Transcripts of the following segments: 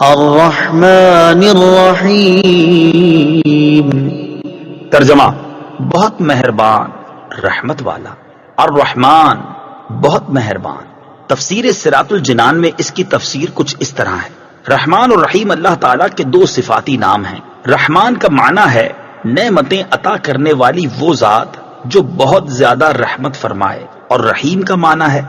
الرحمن الرحیم۔ ترجمہ: بہت مہربان، رحمت والا۔ الرحمن، بہت مہربان۔ تفسیر صراط الجنان میں اس کی تفسیر کچھ اس طرح ہے: رحمان اور رحیم اللہ تعالیٰ کے دو صفاتی نام ہیں۔ رحمان کا معنی ہے نعمتیں عطا کرنے والی وہ ذات جو بہت زیادہ رحمت فرمائے، اور رحیم کا معنی ہے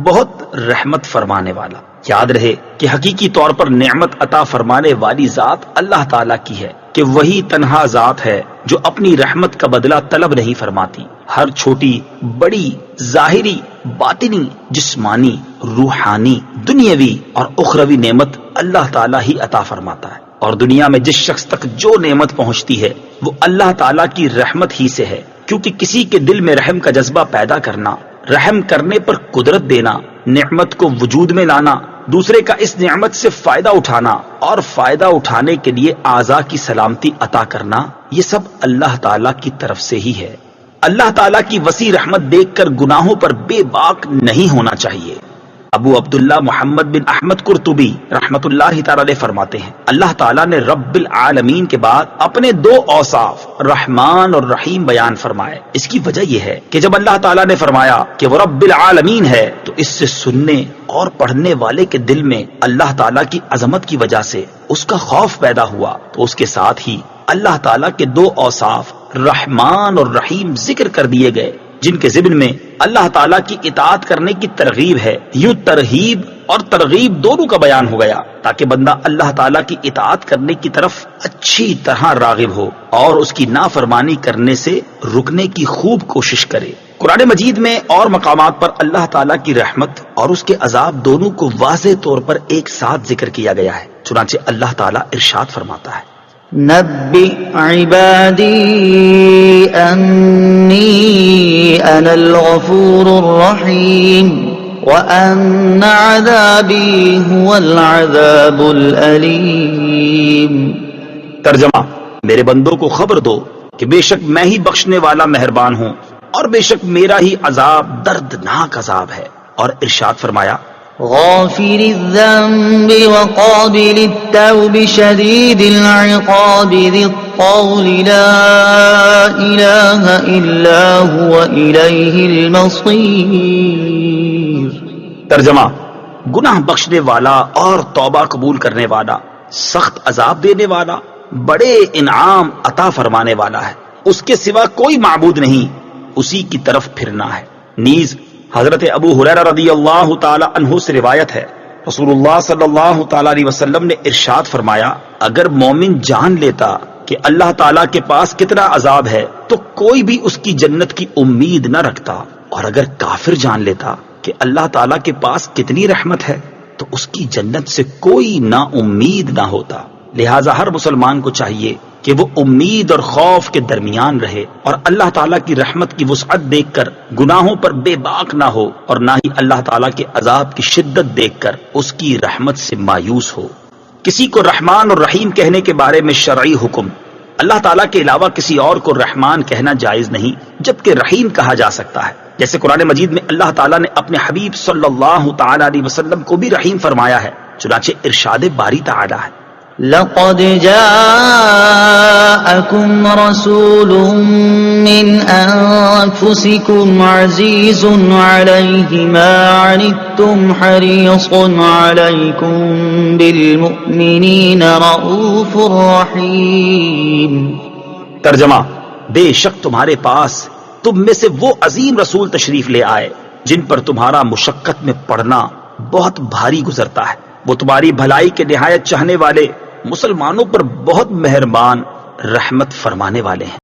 بہت رحمت فرمانے والا۔ یاد رہے کہ حقیقی طور پر نعمت عطا فرمانے والی ذات اللہ تعالیٰ کی ہے، کہ وہی تنہا ذات ہے جو اپنی رحمت کا بدلہ طلب نہیں فرماتی۔ ہر چھوٹی بڑی، ظاہری، باطنی، جسمانی، روحانی، دنیاوی اور اخروی نعمت اللہ تعالیٰ ہی عطا فرماتا ہے، اور دنیا میں جس شخص تک جو نعمت پہنچتی ہے وہ اللہ تعالیٰ کی رحمت ہی سے ہے، کیونکہ کسی کے دل میں رحم کا جذبہ پیدا کرنا، رحم کرنے پر قدرت دینا، نعمت کو وجود میں لانا، دوسرے کا اس نعمت سے فائدہ اٹھانا اور فائدہ اٹھانے کے لیے اعضاء کی سلامتی عطا کرنا، یہ سب اللہ تعالیٰ کی طرف سے ہی ہے۔ اللہ تعالیٰ کی وسیع رحمت دیکھ کر گناہوں پر بے باک نہیں ہونا چاہیے۔ ابو عبداللہ محمد بن احمد قرطبی رحمت اللہ تعالی علیہ فرماتے ہیں، اللہ تعالیٰ نے رب العالمین کے بعد اپنے دو اوصاف رحمان اور رحیم بیان فرمائے۔ اس کی وجہ یہ ہے کہ جب اللہ تعالیٰ نے فرمایا کہ وہ رب العالمین ہے، تو اس سے سننے اور پڑھنے والے کے دل میں اللہ تعالیٰ کی عظمت کی وجہ سے اس کا خوف پیدا ہوا، تو اس کے ساتھ ہی اللہ تعالیٰ کے دو اوصاف رحمان اور رحیم ذکر کر دیے گئے، جن کے ضمن میں اللہ تعالیٰ کی اطاعت کرنے کی ترغیب ہے۔ یوں ترہیب اور ترغیب دونوں کا بیان ہو گیا، تاکہ بندہ اللہ تعالیٰ کی اطاعت کرنے کی طرف اچھی طرح راغب ہو اور اس کی نافرمانی کرنے سے رکنے کی خوب کوشش کرے۔ قرآن مجید میں اور مقامات پر اللہ تعالیٰ کی رحمت اور اس کے عذاب دونوں کو واضح طور پر ایک ساتھ ذکر کیا گیا ہے۔ چنانچہ اللہ تعالیٰ ارشاد فرماتا ہے: نبئ عبادی انی انا الغفور الرحیم وان عذابی هو العذاب الالیم۔ ترجمہ: میرے بندوں کو خبر دو کہ بے شک میں ہی بخشنے والا مہربان ہوں، اور بے شک میرا ہی عذاب دردناک عذاب ہے۔ اور ارشاد فرمایا: غافر الذنب وقابل التوب شدید العقاب ذی الطول لا الہ الا هو الیہ المصیر۔ ترجمہ: گناہ بخشنے والا اور توبہ قبول کرنے والا، سخت عذاب دینے والا، بڑے انعام عطا فرمانے والا ہے، اس کے سوا کوئی معبود نہیں، اسی کی طرف پھرنا ہے۔ نیز حضرت ابو ہریرہ رضی اللہ تعالی عنہ سے روایت ہے، رسول اللہ صلی اللہ تعالی علیہ وسلم نے ارشاد فرمایا: اگر مومن جان لیتا کہ اللہ تعالیٰ کے پاس کتنا عذاب ہے تو کوئی بھی اس کی جنت کی امید نہ رکھتا، اور اگر کافر جان لیتا کہ اللہ تعالیٰ کے پاس کتنی رحمت ہے تو اس کی جنت سے کوئی نا امید نہ ہوتا۔ لہٰذا ہر مسلمان کو چاہیے کہ وہ امید اور خوف کے درمیان رہے، اور اللہ تعالیٰ کی رحمت کی وسعت دیکھ کر گناہوں پر بے باک نہ ہو، اور نہ ہی اللہ تعالیٰ کے عذاب کی شدت دیکھ کر اس کی رحمت سے مایوس ہو۔ کسی کو رحمان اور رحیم کہنے کے بارے میں شرعی حکم: اللہ تعالیٰ کے علاوہ کسی اور کو رحمان کہنا جائز نہیں، جبکہ رحیم کہا جا سکتا ہے، جیسے قرآن مجید میں اللہ تعالیٰ نے اپنے حبیب صلی اللہ تعالی علیہ وسلم کو بھی رحیم فرمایا ہے۔ چنانچہ ارشاد باری تعالیٰ ہے: لقد جاءكم رسول من أنفسكم عزيز عليه ما عنتم حريص عليكم بالمؤمنين رؤوف رحيم۔ ترجمہ: بے شک تمہارے پاس تم میں سے وہ عظیم رسول تشریف لے آئے جن پر تمہارا مشقت میں پڑنا بہت بھاری گزرتا ہے، وہ تمہاری بھلائی کے نہایت چاہنے والے، مسلمانوں پر بہت مہربان، رحمت فرمانے والے ہیں۔